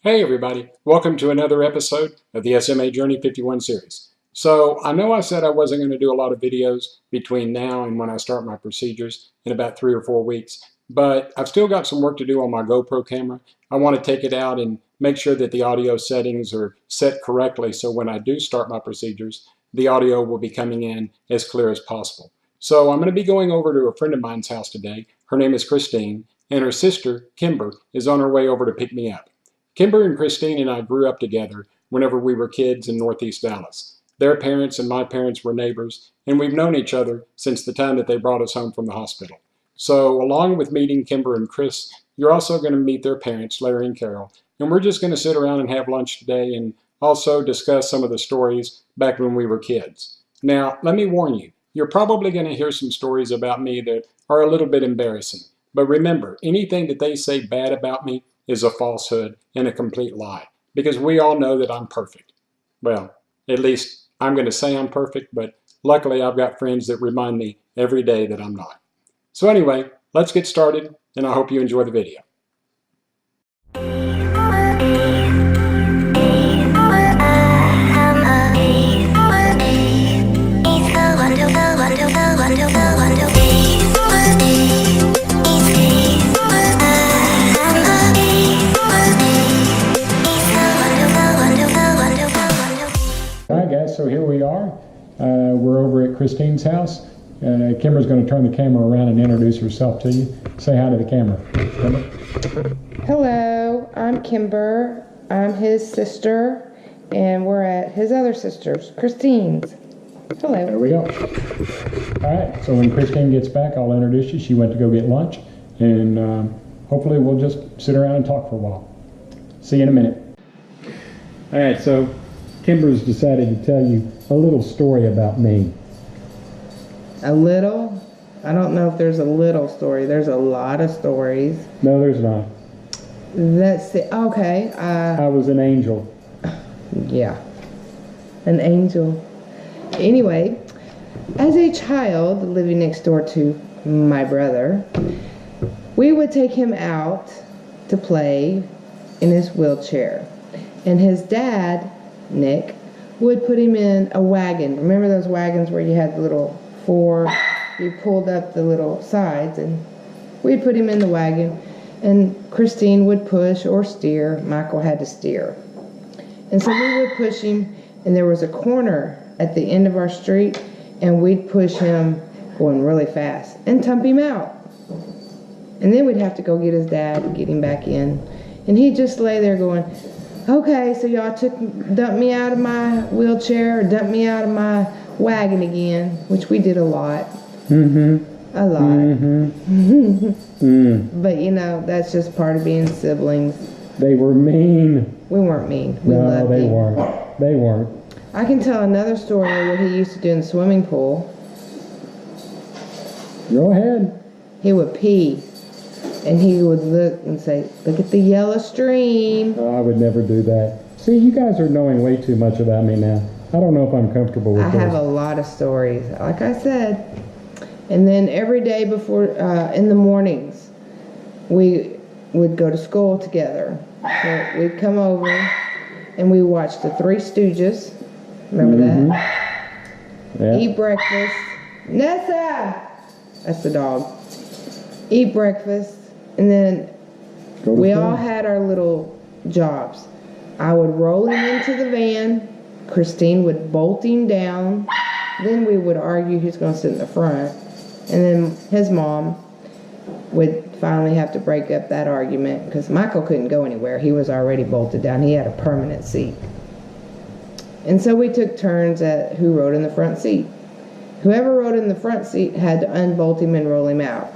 Hey everybody, welcome to another episode of the SMA Journey 51 series. So I know I said I wasn't going to do a lot of videos between now and when I start my procedures in about 3 or 4 weeks, but I've still got some work to do on my GoPro camera. I want to take it out and make sure that the audio settings are set correctly so when I do start my procedures, the audio will be coming in as clear as possible. So I'm going to be going over to a friend of mine's house today. Her name is Christine, and her sister, Kimber, is on her way over to pick me up. Kimber and Christine and I grew up together whenever we were kids in Northeast Dallas. Their parents and my parents were neighbors, and we've known each other since the time that they brought us home from the hospital. So along with meeting Kimber and Chris, you're also going to meet their parents, Larry and Carol, and we're just going to sit around and have lunch today and also discuss some of the stories back when we were kids. Now, let me warn you, you're probably going to hear some stories about me that are a little bit embarrassing. But remember, anything that they say bad about me is a falsehood and a complete lie, because we all know that I'm perfect. Well, at least I'm going to say I'm perfect, but luckily I've got friends that remind me every day that I'm not. So anyway, let's get started, and I hope you enjoy the video. So here we are. We're over at Christine's house. Kimber's going to turn the camera around and introduce herself to you. Say hi to the camera. Kimber. Hello, I'm Kimber. I'm his sister, and we're at his other sister's, Christine's. Hello. There we go. All right, so when Christine gets back, I'll introduce you. She went to go get lunch, and hopefully we'll just sit around and talk for a while. See you in a minute. All right, so Kimber's decided to tell you a little story about me. A little? I don't know if there's a little story. There's a lot of stories. No, there's not. Let's see. Okay. I was an angel. Yeah. An angel. Anyway, as a child living next door to my brother, we would take him out to play in his wheelchair. And his dad, Nick, would put him in a wagon. Remember those wagons where you had the little four, you pulled up the little sides, and we'd put him in the wagon, and Christine would push or steer. Michael had to steer. And so we would push him, and there was a corner at the end of our street, and we'd push him going really fast and dump him out. And then we'd have to go get his dad and get him back in. And he'd just lay there going, okay, so y'all dumped me out of my wheelchair, or dumped me out of my wagon again, which we did a lot. A lot. But you know, that's just part of being siblings. They were mean. We weren't mean. We no, loved they him. weren't. They weren't. I can tell another story of what he used to do in the swimming pool. Go ahead. He would pee. And he would look and say, look at the yellow stream. Oh, I would never do that. See, you guys are knowing way too much about me now. I don't know if I'm comfortable with this. I have a lot of stories, like I said. And then every day before, in the mornings, we would go to school together. So we'd come over and we watched the Three Stooges. Remember that? Yeah. Eat breakfast. Nessa! That's the dog. Eat breakfast. And then we all had our little jobs. I would roll him into the van. Christine would bolt him down. Then we would argue who's going to sit in the front. And then his mom would finally have to break up that argument because Michael couldn't go anywhere. He was already bolted down. He had a permanent seat. And so we took turns at who rode in the front seat. Whoever rode in the front seat had to unbolt him and roll him out.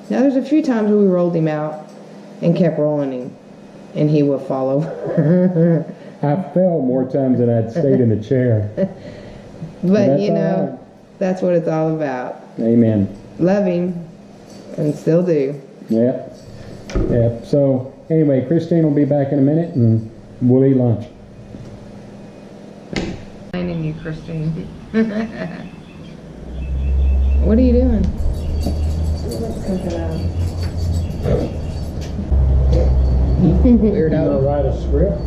Now, there's a few times we rolled him out and kept rolling him, and he would fall over. I fell more times than I'd stayed in the chair. But, you know, right. That's what it's all about. Amen. Love him, and still do. Yeah. Yeah. So, anyway, Christine will be back in a minute, and we'll eat lunch. Finding you, Christine. What are you doing? Weirdo. Right a script.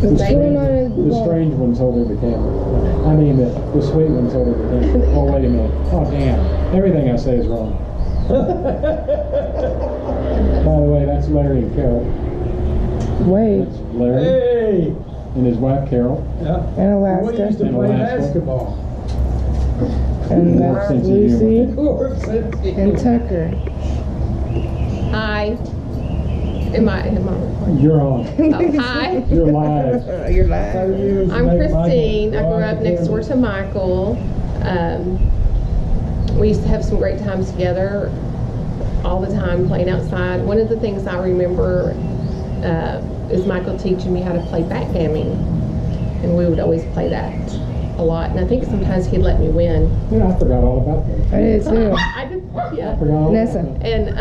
The strange, The strange ones holding the camera. I mean, the sweet ones holding the camera. Oh, wait a minute. Oh, damn. Everything I say is wrong. By the way, that's Larry and Carol. Wait. That's Larry Hey! and his wife, Carol. Yeah. And We Alaska. used to In play Alaska. basketball. And that's Sense of Lucy. And And Tucker. Hi. Am I recording? You're on. Oh, hi. You're live. You're live. I'm Christine. I grew up next door to Michael. We used to have some great times together all the time playing outside. One of the things I remember is Michael teaching me how to play backgammon. And we would always play that a lot. And I think sometimes he'd let me win. Yeah, I forgot all about that. I did too. I did, yeah. I forgot all Nessa. about that. And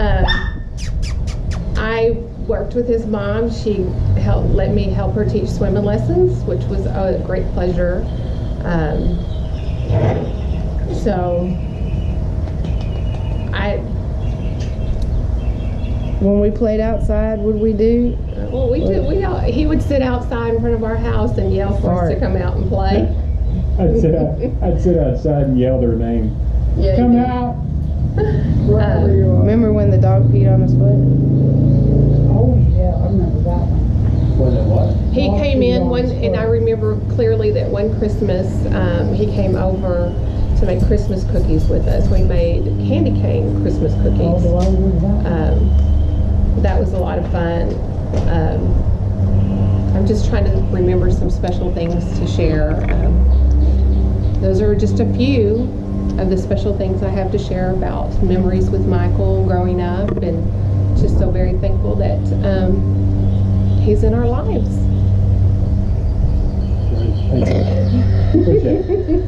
I worked with his mom. She let me help her teach swimming lessons, which was a great pleasure. When we played outside, what did we do? He would sit outside in front of our house and yell for us to come out and play. I'd sit outside and yell their name. Yeah, Come he did. out! Remember when the dog peed on his foot? Oh, yeah, I remember that one. Was it what? He came in and I remember clearly that one Christmas he came over to make Christmas cookies with us. We made candy cane Christmas Oh, cookies. do I remember that? That was a lot of fun. I'm just trying to remember some special things to share. Those are just a few of the special things I have to share about memories with Michael growing up, and just so very thankful that he's in our lives. Thank you. Appreciate it.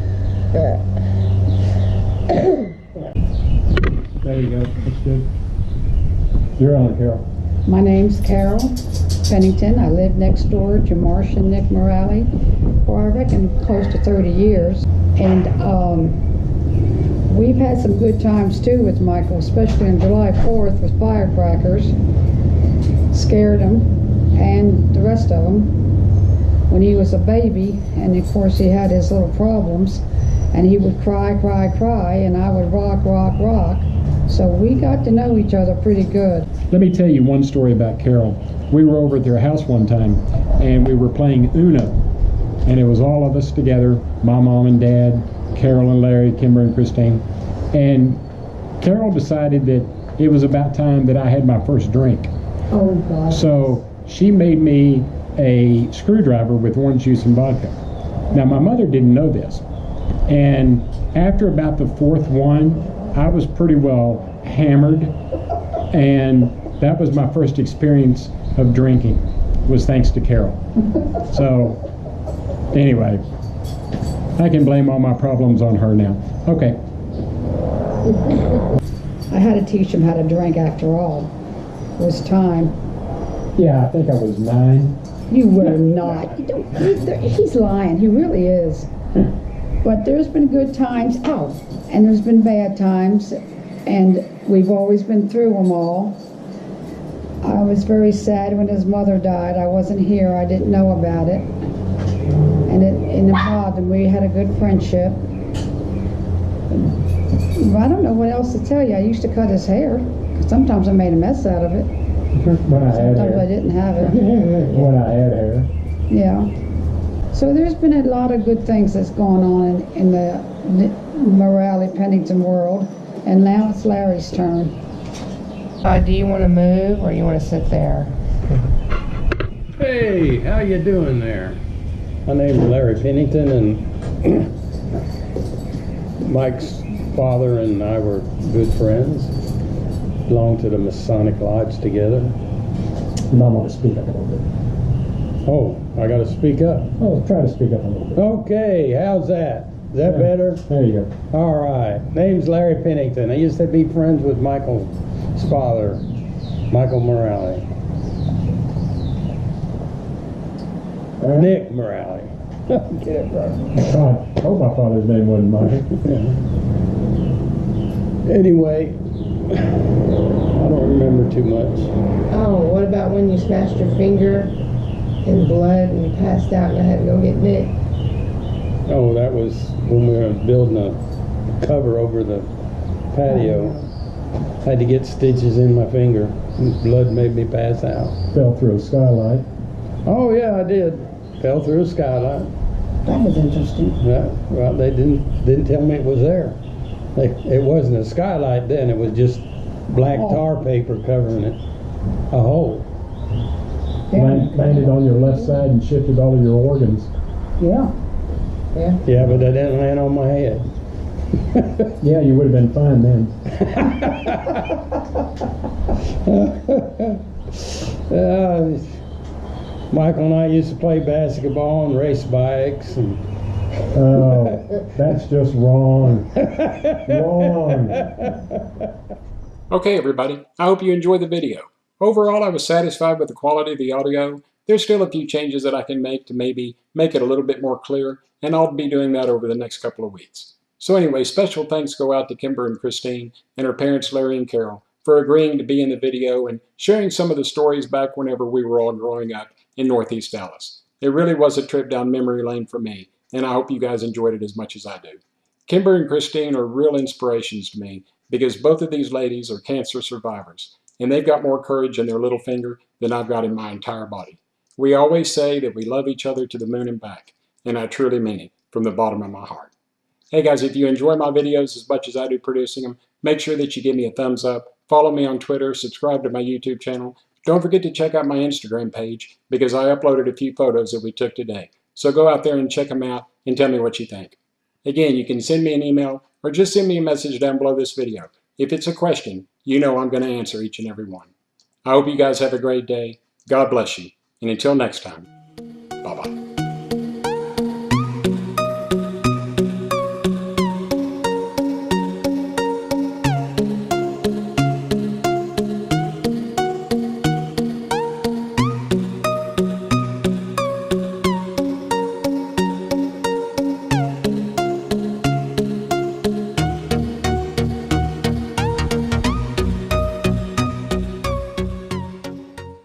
There you go. That's good. You're on, Carol. My name's Carol Pennington. I live next door to Marsh and Nick Morale for I reckon close to 30 years. And we've had some good times too with Michael, especially on July 4th with firecrackers. Scared him and the rest of them when he was a baby, and of course he had his little problems, and he would cry, and I would rock. So we got to know each other pretty good. Let me tell you one story about Carol. We were over at their house one time, and we were playing Uno. And it was all of us together, my mom and dad, Carol and Larry, Kimber and Christine. And Carol decided that it was about time that I had my first drink. Oh God. So she made me a screwdriver with orange juice and vodka. Now my mother didn't know this. And after about the fourth one, I was pretty well hammered. And that was my first experience of drinking, was thanks to Carol. So anyway, I can blame all my problems on her now. Okay. I had to teach him how to drink after all. It was time. Yeah, I think I was 9. You were not. You don't, he's lying. He really is. But there's been good times. Oh, and there's been bad times. And we've always been through them all. I was very sad when his mother died. I wasn't here. I didn't know about it. And it bothered him. We had a good friendship. I don't know what else to tell you. I used to cut his hair. Sometimes I made a mess out of it. When I had Sometimes I hair. didn't have it. When I had hair. Yeah. So there's been a lot of good things that's going on in the Morale Pennington world. And now it's Larry's turn. Do you want to move or you want to sit there? Hey, how you doing there? My name is Larry Pennington, and Mike's father and I were good friends. Belonged to the Masonic Lodge together. Mom, want to speak up a little bit. Oh, I got to speak up. Oh, try to speak up a little bit. Okay, how's that? Is that better? There you go. All right. Name's Larry Pennington. I used to be friends with Michael's father, Michael Morale. Nick Morale. Get it right. I hope my father's name wasn't Mike. Anyway, I don't remember too much. Oh, what about when you smashed your finger? and blood and passed out and I had to go get Nick? Oh, that was when we were building a cover over the patio. Had to get stitches in my finger. Blood made me pass out. Fell through a skylight. Oh yeah, I did. Fell through a skylight. That was interesting. Yeah, well, they didn't tell me it was there. It wasn't a skylight then. It was just black tar paper covering it. A hole. Landed on your left side and shifted all of your organs. Yeah. Yeah, but that didn't land on my head. Yeah, you would have been fine then. Michael and I used to play basketball and race bikes. And Oh, that's just wrong. Wrong. Okay, everybody, I hope you enjoyed the video. Overall, I was satisfied with the quality of the audio. There's still a few changes that I can make to maybe make it a little bit more clear, and I'll be doing that over the next couple of weeks. So anyway, special thanks go out to Kimber and Christine and her parents Larry and Carol for agreeing to be in the video and sharing some of the stories back whenever we were all growing up in Northeast Dallas. It really was a trip down memory lane for me, and I hope you guys enjoyed it as much as I do. Kimber and Christine are real inspirations to me because both of these ladies are cancer survivors, and they've got more courage in their little finger than I've got in my entire body. We always say that we love each other to the moon and back, and I truly mean it from the bottom of my heart. Hey guys, if you enjoy my videos as much as I do producing them, make sure that you give me a thumbs up, follow me on Twitter, subscribe to my YouTube channel. Don't forget to check out my Instagram page because I uploaded a few photos that we took today. So go out there and check them out and tell me what you think. Again, you can send me an email or just send me a message down below this video. If it's a question, you know I'm going to answer each and every one. I hope you guys have a great day. God bless you. And until next time, bye-bye.